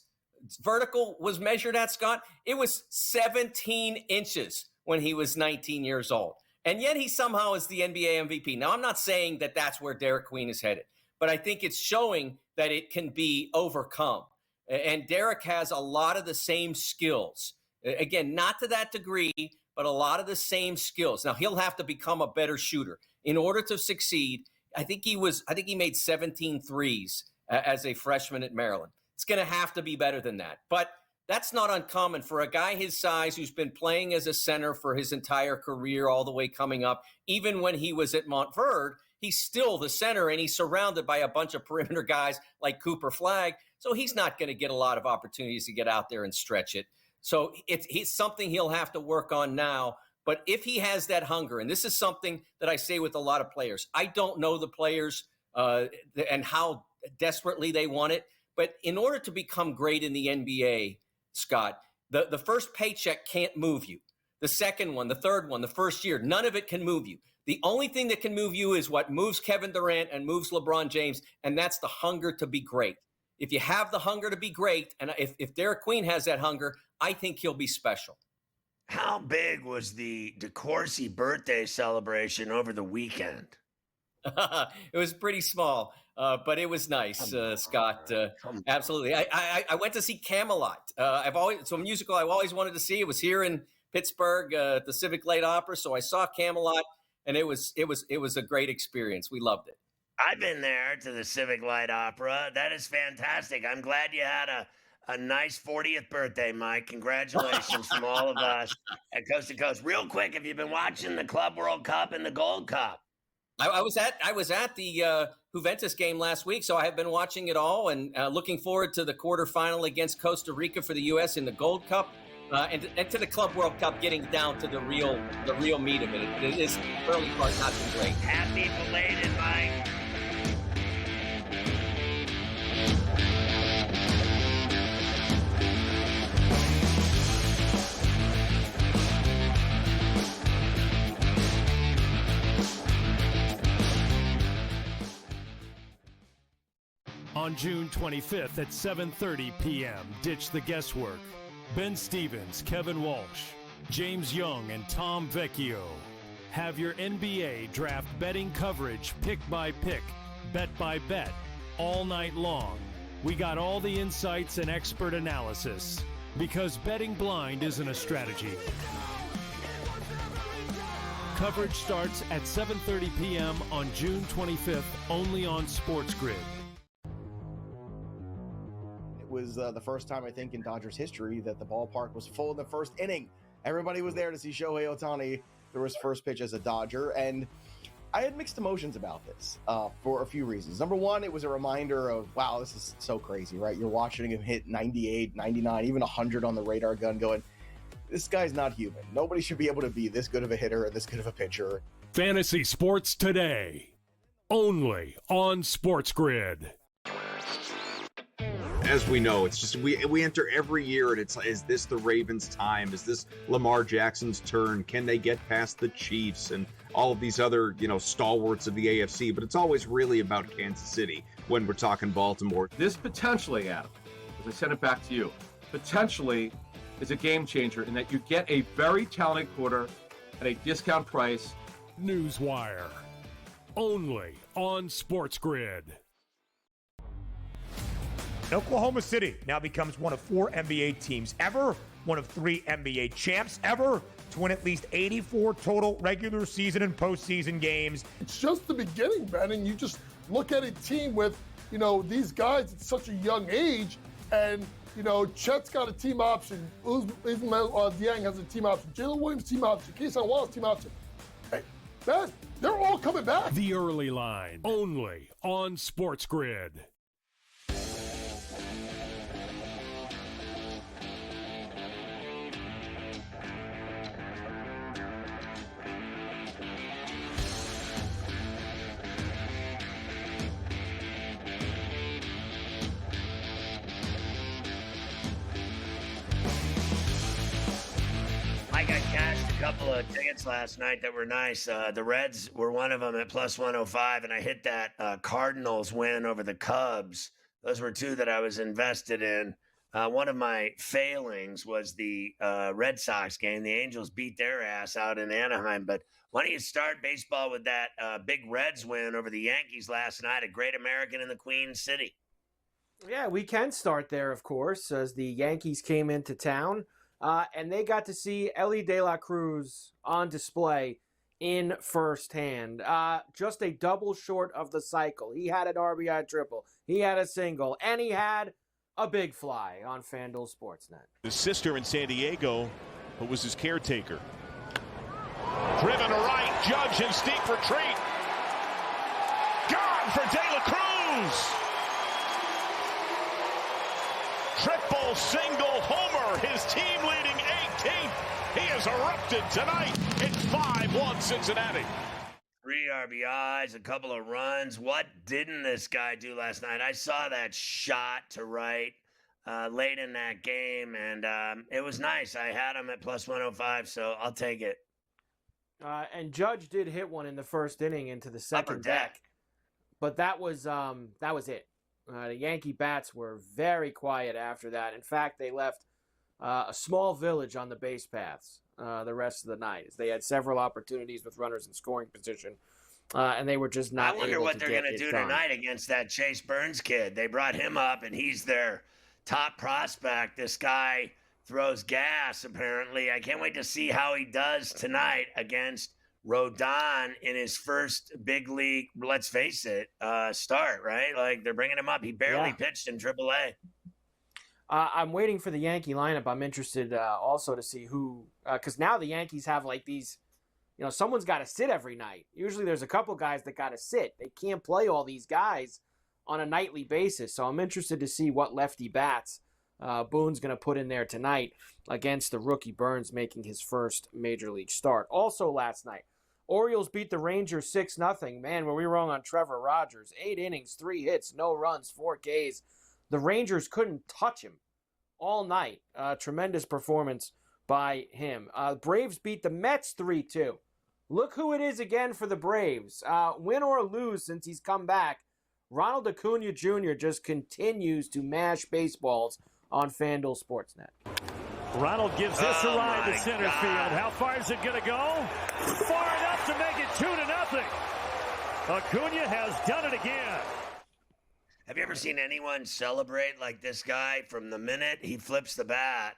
vertical was measured at, Scott? It was 17 inches when he was 19 years old. And yet he somehow is the NBA MVP. Now, I'm not saying that that's where Derek Queen is headed, but I think it's showing that it can be overcome. And Derek has a lot of the same skills. Again, not to that degree, but a lot of the same skills. Now, he'll have to become a better shooter. In order to succeed, I think he made 17 threes as a freshman at Maryland. It's going to have to be better than that. But that's not uncommon for a guy his size who's been playing as a center for his entire career all the way coming up. Even when he was at Montverde, he's still the center, and he's surrounded by a bunch of perimeter guys like Cooper Flagg. So he's not going to get a lot of opportunities to get out there and stretch it. So it's something he'll have to work on now. But if he has that hunger, and this is something that I say with a lot of players, I don't know the players and how desperately they want it. But in order to become great in the NBA, Scott, the first paycheck can't move you. The second one, the third one, the first year, none of it can move you. The only thing that can move you is what moves Kevin Durant and moves LeBron James, and that's the hunger to be great. If you have the hunger to be great, and if Derek Queen has that hunger, I think he'll be special. How big was the DeCourcy birthday celebration over the weekend? It was pretty small, but it was nice, Scott. Absolutely. I went to see Camelot. It's a musical I've always wanted to see. It was here in Pittsburgh at the Civic Light Opera, so I saw Camelot, and it was a great experience. We loved it. I've been there to the Civic Light Opera. That is fantastic. I'm glad you had a nice 40th birthday, Mike. Congratulations from all of us at Coast to Coast. Real quick, have you been watching the Club World Cup and the Gold Cup? I was at the Juventus game last week, so I have been watching it all and looking forward to the quarterfinal against Costa Rica for the U.S. in the Gold Cup and to the Club World Cup, getting down to the real meat of it. This early part not been great. Happy belated, Mike. On June 25th at 7:30 p.m., ditch the guesswork. Ben Stevens, Kevin Walsh, James Young, and Tom Vecchio have your NBA draft betting coverage pick by pick, bet by bet, all night long. We got all the insights and expert analysis because betting blind isn't a strategy. Coverage starts at 7:30 p.m. on June 25th, only on SportsGrid. It was the first time, I think, in Dodgers history that the ballpark was full in the first inning. Everybody was there to see Shohei Ohtani throw his first pitch as a Dodger, and I had mixed emotions about this for a few reasons. Number one, it was a reminder of, wow, this is so crazy, right? You're watching him hit 98, 99, even 100 on the radar gun going, this guy's not human. Nobody should be able to be this good of a hitter and this good of a pitcher. Fantasy Sports Today, only on SportsGrid. As we know, it's just we enter every year and it's like, is this the Ravens' time? Is this Lamar Jackson's turn? Can they get past the Chiefs and all of these other, stalwarts of the AFC? But it's always really about Kansas City when we're talking Baltimore. This potentially, Adam, as I send it back to you, potentially is a game changer in that you get a very talented quarter at a discount price. Newswire, only on SportsGrid. Oklahoma City now becomes one of 4 NBA teams ever, one of 3 NBA champs ever to win at least 84 total regular season and postseason games. It's just the beginning, Ben, and you just look at a team with, these guys at such a young age, and, Chet's got a team option, Dieng has a team option, Jalen Williams team option, Keyshawn Wallace team option. Hey, man, they're all coming back. The Early Line, only on SportsGrid. I got cashed a couple of tickets last night that were nice. The Reds were one of them at plus 105, and I hit that Cardinals win over the Cubs. Those were 2 that I was invested in. One of my failings was the Red Sox game. The Angels beat their ass out in Anaheim. But why don't you start baseball with that big Reds win over the Yankees last night, a Great American in the Queen City? Yeah, we can start there, of course, as the Yankees came into town. And they got to see Ellie De La Cruz on display in firsthand. Just a double short of the cycle. He had an RBI triple. He had a single. And he had a big fly on FanDuel Sportsnet. His sister in San Diego, who was his caretaker. Driven to right. Judge in steep retreat. Gone for De La Cruz. Triple, single, homer, his team leading 18th. He has erupted tonight. It's 5-1 Cincinnati. 3 RBIs, a couple of runs. What didn't this guy do last night? I saw that shot to right late in that game, and it was nice. I had him at plus 105, so I'll take it. And Judge did hit one in the first inning into the second deck. But that was it. The Yankee bats were very quiet after that. In fact, they left a small village on the base paths the rest of the night. They had several opportunities with runners in scoring position, and they were just not able to get it done. I wonder what they're going to do tonight against that Chase Burns kid. They brought him up, and he's their top prospect. This guy throws gas, apparently. I can't wait to see how he does tonight against Rodon in his first big league, let's face it, start, right? Like, they're bringing him up. He barely pitched in AAA. I'm waiting for the Yankee lineup. I'm interested also to see who, because now the Yankees have like these, someone's got to sit every night. Usually there's a couple guys that got to sit. They can't play all these guys on a nightly basis. So I'm interested to see what lefty bats Boone's going to put in there tonight against the rookie Burns making his first major league start. Also last night, Orioles beat the Rangers 6-0. Man, were we wrong on Trevor Rogers. 8 innings, 3 hits, no runs, 4 Ks. The Rangers couldn't touch him all night. Tremendous performance by him. Braves beat the Mets 3-2. Look who it is again for the Braves. Win or lose since he's come back, Ronald Acuna Jr. just continues to mash baseballs on FanDuel Sportsnet. Ronald gives this a ride to center field. How far is it going to go? Far enough to make it 2-0. Acuna has done it again. Have you ever seen anyone celebrate like this guy? From the minute he flips the bat,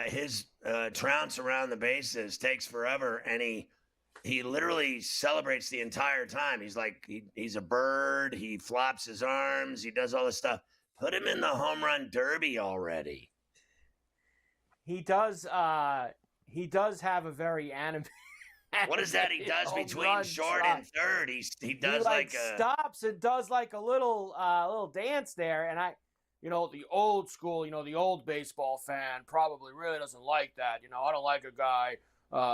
his trounce around the bases takes forever, and he he literally celebrates the entire time. He's like, he's a bird. He flops his arms. He does all this stuff. Put him in the home run derby already. He does have a very animated. What is that he does between short and third? He does like a stops and does like a little dance there, and the old school, the old baseball fan probably really doesn't like that. I don't like a guy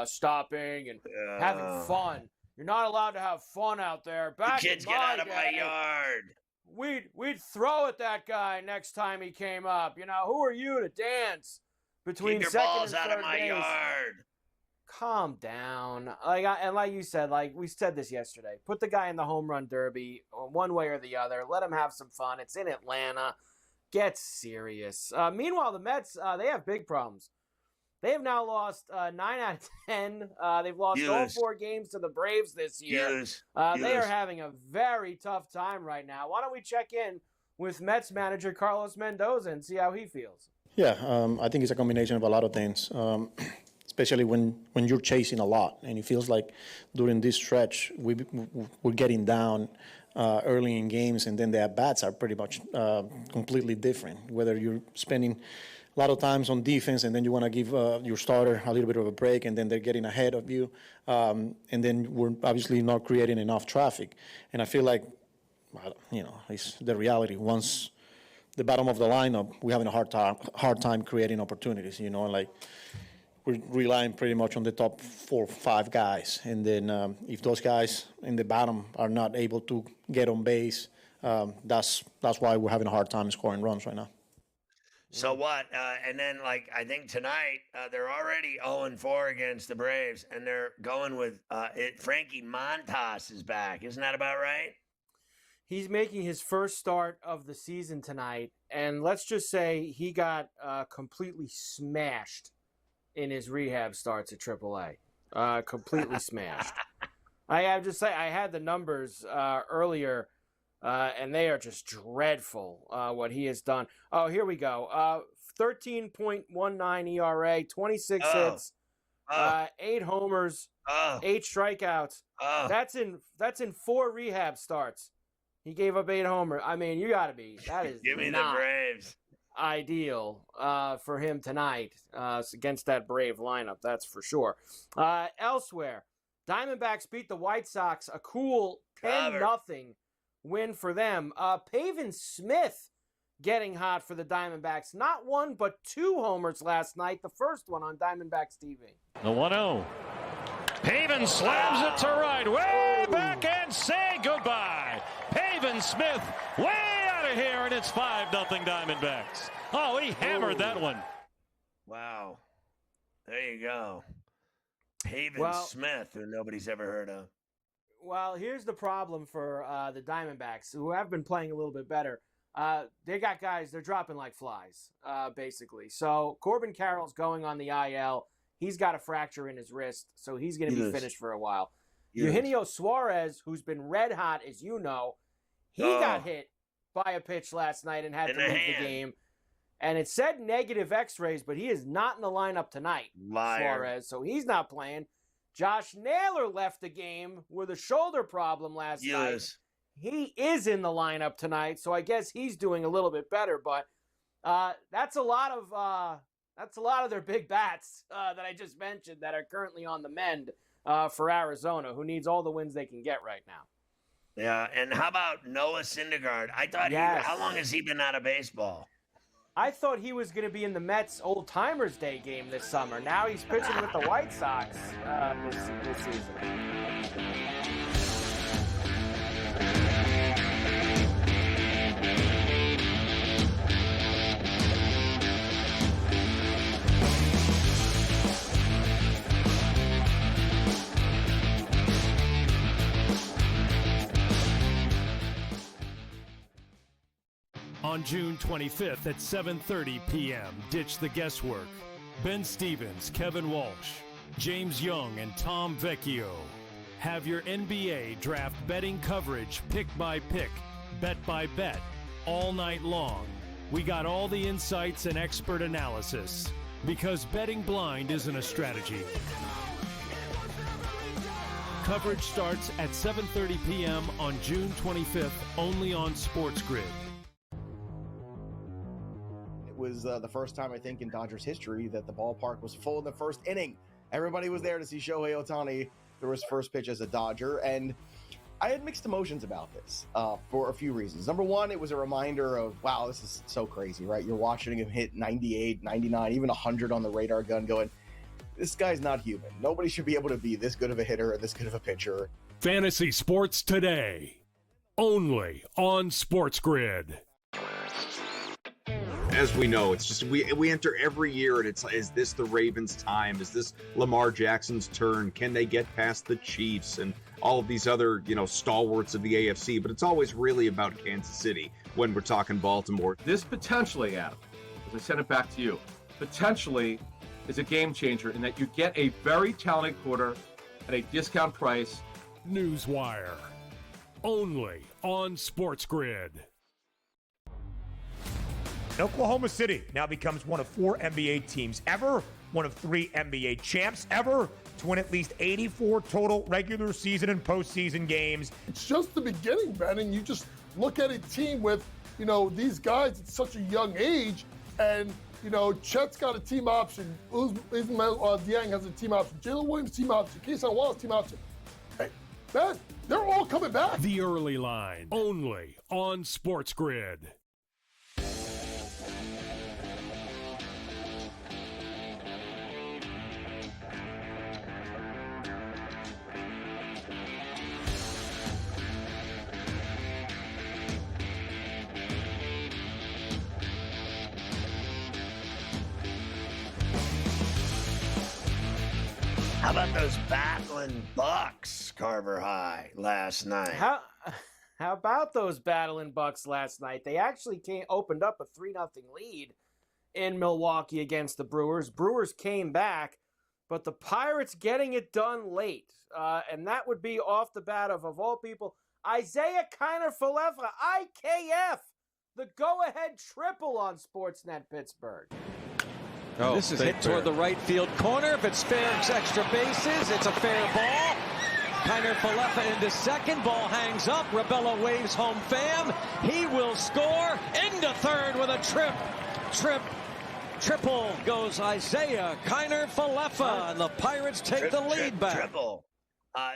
stopping and having fun. You're not allowed to have fun out there. Back kids, in get my out of day, my yard. We'd throw at that guy next time he came up. Who are you to dance between Keep your second balls and out third of my base? yard. Calm down. Like you said, like we said this yesterday, put the guy in the home run derby one way or the other. Let him have some fun. It's in Atlanta. Get serious. Meanwhile, the Mets, they have big problems. They have now lost 9 out of 10. They've lost all 4 games to the Braves this year. They are having a very tough time right now. Why don't we check in with Mets manager Carlos Mendoza and see how he feels? Yeah, I think it's a combination of a lot of things. Especially when you're chasing a lot. And it feels like during this stretch, we're getting down early in games, and then the at-bats are pretty much completely different. Whether you're spending a lot of times on defense, and then you want to give your starter a little bit of a break, and then they're getting ahead of you, and then we're obviously not creating enough traffic. And I feel like, it's the reality. Once the bottom of the lineup, we're having a hard time creating opportunities, we're relying pretty much on the top 4 or 5 guys. And then if those guys in the bottom are not able to get on base, that's why we're having a hard time scoring runs right now. So what? And then, I think tonight, they're already 0-4 against the Braves, and they're going with Frankie Montas is back. Isn't that about right? He's making his first start of the season tonight, and let's just say he got completely smashed in his rehab starts at AAA. Completely smashed. I have to say, I had the numbers earlier, and they are just dreadful, what he has done. Oh, here we go. 13.19 ERA, 26 hits, 8 homers, 8 strikeouts. That's in 4 rehab starts. He gave up 8 homers. I mean, you got to be. That is Give me not the Braves. Ideal for him tonight against that Brave lineup, that's for sure. Elsewhere, Diamondbacks beat the White Sox, a cool 10-0 win for them. Pavin Smith getting hot for the Diamondbacks. Not 1, but 2 homers last night, the first one on Diamondbacks TV. The 1-0. Pavin slams it to right, way back, and say goodbye. Pavin Smith way out of here, and it's 5-0 Diamondbacks. Oh, he hammered that one. Wow. There you go. Pavin Smith, who nobody's ever heard of. Well, here's the problem for the Diamondbacks, who have been playing a little bit better. They got guys, they're dropping like flies, basically. So Corbin Carroll's going on the IL. He's got a fracture in his wrist, so he's going to be finished for a while. Eugenio Suarez, who's been red hot, as you know, he got hit by a pitch last night and had to leave the game. And it said negative X-rays, but he is not in the lineup tonight, Suarez, so he's not playing. Josh Naylor left the game with a shoulder problem last night. He is in the lineup tonight, so I guess he's doing a little bit better. But that's a lot of their big bats that I just mentioned that are currently on the mend for Arizona, who needs all the wins they can get right now. Yeah, and how about Noah Syndergaard? I thought how long has he been out of baseball? I thought he was going to be in the Mets Old Timers Day game this summer. Now he's pitching with the White Sox this season. On June 25th at 7:30 p.m., ditch the guesswork. Ben Stevens, Kevin Walsh, James Young, and Tom Vecchio have your NBA draft betting coverage pick by pick, bet by bet, all night long. We got all the insights and expert analysis, because betting blind isn't a strategy. Coverage starts at 7:30 p.m. on June 25th, only on SportsGrid. It was the first time, I think, in Dodgers history that the ballpark was full in the first inning. Everybody was there to see Shohei Ohtani throw his first pitch as a Dodger, and I had mixed emotions about this for a few reasons. Number one, it was a reminder of, wow, this is so crazy, right? You're watching him hit 98, 99, even 100 on the radar gun going, this guy's not human. Nobody should be able to be this good of a hitter and this good of a pitcher. Fantasy Sports Today, only on SportsGrid. As we know, it's just we enter every year and it's, is this the Ravens' time? Is this Lamar Jackson's turn? Can they get past the Chiefs and all of these other, stalwarts of the AFC? But it's always really about Kansas City when we're talking Baltimore. This potentially, Adam, as I send it back to you, potentially is a game changer in that you get a very talented quarter at a discount price. Newswire, only on SportsGrid. Oklahoma City now becomes one of 4 NBA teams ever, one of 3 NBA champs ever to win at least 84 total regular season and postseason games. It's just the beginning, Ben, and you just look at a team with, these guys at such a young age, and Chet's got a team option. Ismail Dieng has a team option. Jalen Williams team option. Keyshawn Wallace team option. Hey, man, they're all coming back. The Early Line, only on SportsGrid. How about those battling Bucks, Carver High, last night? How about those battling Bucks last night? They actually opened up a 3-0 lead in Milwaukee against the Brewers. Brewers came back, but the Pirates getting it done late. And that would be off the bat of all people, Isaiah Kiner-Falefa, IKF, the go-ahead triple on Sportsnet Pittsburgh. Oh, this is hit toward the right field corner. If it's fair, it's extra bases. It's a fair ball. Kiner-Falefa into second. Ball hangs up. Rabella waves home fam. He will score into third with a triple goes Isaiah Kiner-Falefa, and the Pirates take the lead back. Triple.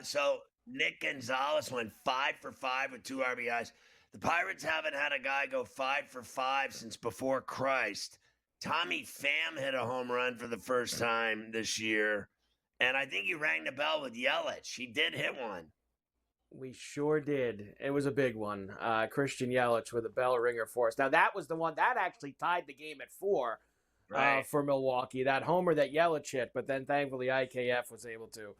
So Nick Gonzalez went 5 for 5 with 2 RBIs. The Pirates haven't had a guy go 5 for 5 since before Christ. Tommy Pham hit a home run for the first time this year. And I think you rang the bell with Yelich. He did hit one. We sure did. It was a big one. Christian Yelich with a bell ringer for us. Now, that was the one that actually tied the game at 4 for Milwaukee. That homer that Yelich hit. But then, thankfully, IKF was able to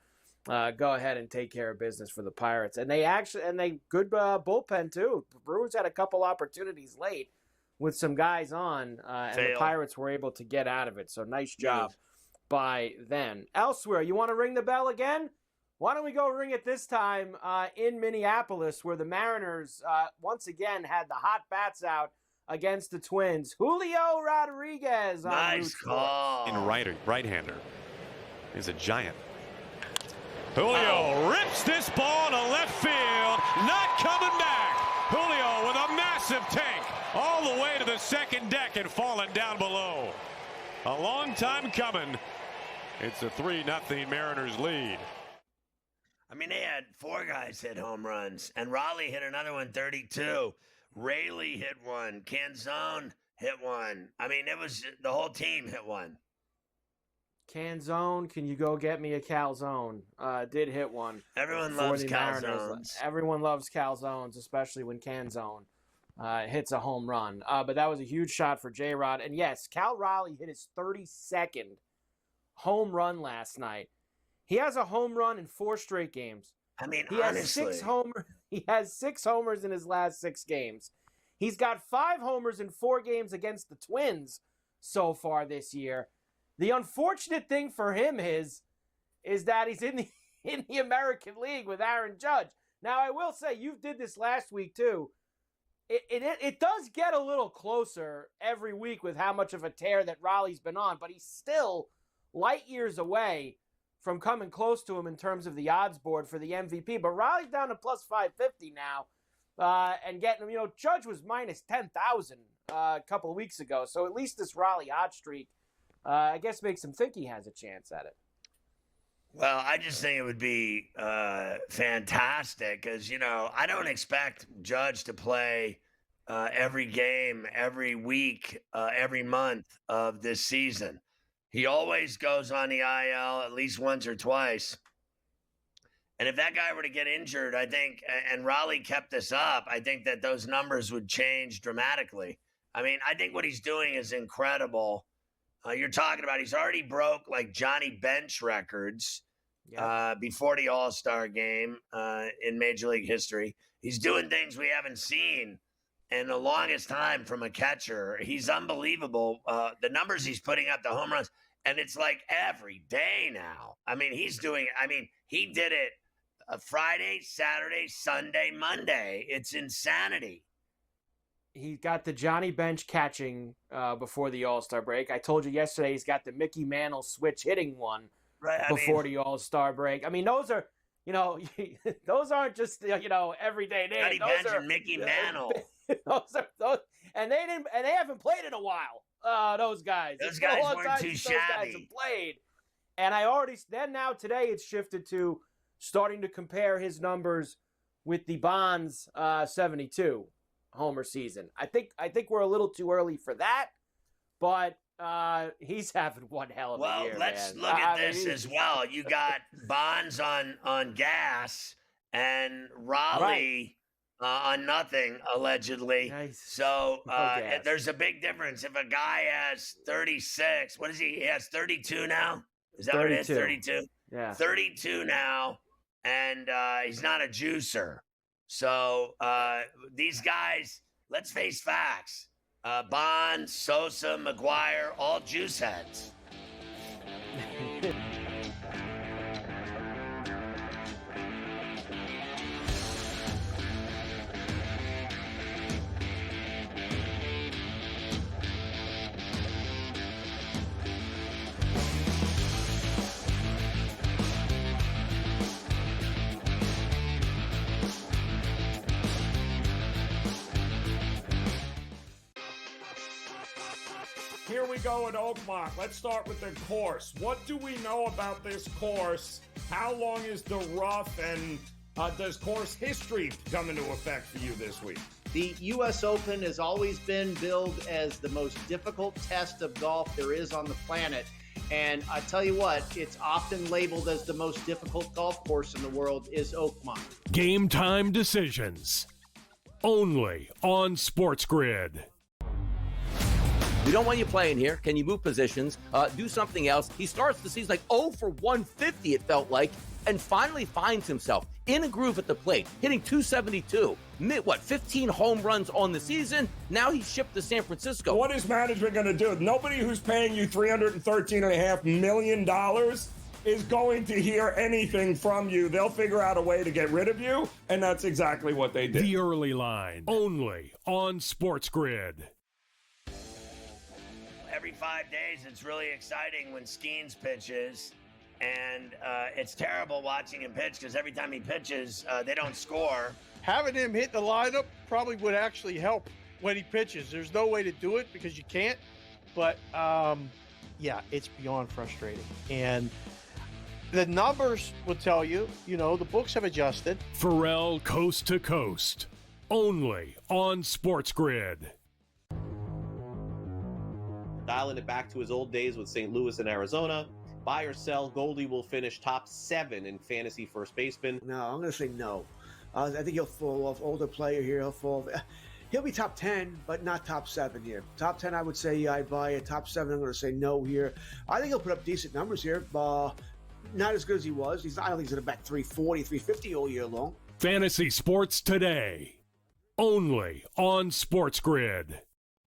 go ahead and take care of business for the Pirates. And they good bullpen, too. The Brewers had a couple opportunities late with some guys on, and the Pirates were able to get out of it. So nice job by them. Elsewhere, you want to ring the bell again? Why don't we go ring it this time in Minneapolis, where the Mariners once again had the hot bats out against the Twins. Julio Rodriguez on nice call. In right-hander is a giant. Julio rips this ball to left field, not coming back. Julio with a massive tank all the way to the second deck and falling down below. A long time coming. It's a 3-0 Mariners lead. I mean, they had 4 guys hit home runs, and Raleigh hit another one, 32. Rayleigh hit one. Canzone hit one. I mean, it was the whole team hit one. Canzone, can you go get me a calzone? Did hit one. Everyone loves calzones. Everyone loves calzones, especially when Canzone hits a home run. But that was a huge shot for J-Rod. And yes, Cal Raleigh hit his 32nd home run last night. He has a home run in 4 straight games. I mean, he honestly. He has 6 homers in his last 6 games. He's got 5 homers in 4 games against the Twins so far this year. The unfortunate thing for him is that he's in the American League with Aaron Judge. Now, I will say, you did this last week too. It does get a little closer every week with how much of a tear that Raleigh's been on, but he's still light years away from coming close to him in terms of the odds board for the MVP. But Raleigh's down to plus 550 now, and getting him. Judge was minus 10,000 a couple of weeks ago, so at least this Raleigh hot streak, I guess, makes him think he has a chance at it. Well, I just think it would be fantastic because, I don't expect Judge to play every game, every week, every month of this season. He always goes on the IL at least once or twice. And if that guy were to get injured, I think, and Raleigh kept this up, I think that those numbers would change dramatically. I mean, I think what he's doing is incredible. You're talking about he's already broke like Johnny Bench records before the All-Star game in Major League history. He's doing things we haven't seen in the longest time from a catcher. He's unbelievable. The numbers he's putting up, the home runs, and it's like every day now. I mean, he did it Friday, Saturday, Sunday, Monday. It's insanity. He got the Johnny Bench catching before the All-Star break. I told you yesterday he's got the Mickey Mantle switch hitting one before the All-Star break. I mean, those are, those aren't just, everyday names. Johnny Bench and Mickey Mantle. those, and they haven't played in a while. Those guys. Those guys weren't too shabby. Those guys have played. And now today it's shifted to starting to compare his numbers with the Bonds 72 homer season. I think we're a little too early for that, but he's having one hell of a year. Well, let's man. look at this as well. You got Bonds on gas and Raleigh on nothing, allegedly. Nice. So there's a big difference. If a guy has 36, what is he? He has 32 now? Is that 32. What it is? 32? Yeah. 32 now, and he's not a juicer. So these guys, let's face facts. Bonds, Sosa, McGuire, all juice heads. Here we go at Oakmont. Let's start with the course. What do we know about this course? How long is the rough, and does course history come into effect for you this week? The U.S. Open has always been billed as the most difficult test of golf there is on the planet. And I tell you what, it's often labeled as the most difficult golf course in the world is Oakmont. Game time decisions. Only on SportsGrid. We don't want you playing here. Can you move positions? Do something else. He starts the season like 0 for 150, it felt like, and finally finds himself in a groove at the plate, hitting 272. 15 home runs on the season? Now he's shipped to San Francisco. What is management going to do? Nobody who's paying you $313.5 million is going to hear anything from you. They'll figure out a way to get rid of you, and that's exactly what they did. The Early Line, only on SportsGrid. Every 5 days, it's really exciting when Skeens pitches, and it's terrible watching him pitch because every time he pitches, they don't score. Having him hit the lineup probably would actually help when he pitches. There's no way to do it because you can't, but it's beyond frustrating. And the numbers will tell you, the books have adjusted. Ferrall coast to coast, only on SportsGrid. Dialing it back to his old days with St. Louis and Arizona. Buy or sell, Goldie will finish top 7 in fantasy first baseman. No, I'm going to say no. I think he'll fall off. Older player here, he'll be top 10, but not top 7 here. Top 10, I would say I buy it. Top 7, I'm going to say no here. I think he'll put up decent numbers here. Not as good as he was. I don't think he's going to bat 340, 350 all year long. Fantasy Sports Today, only on SportsGrid.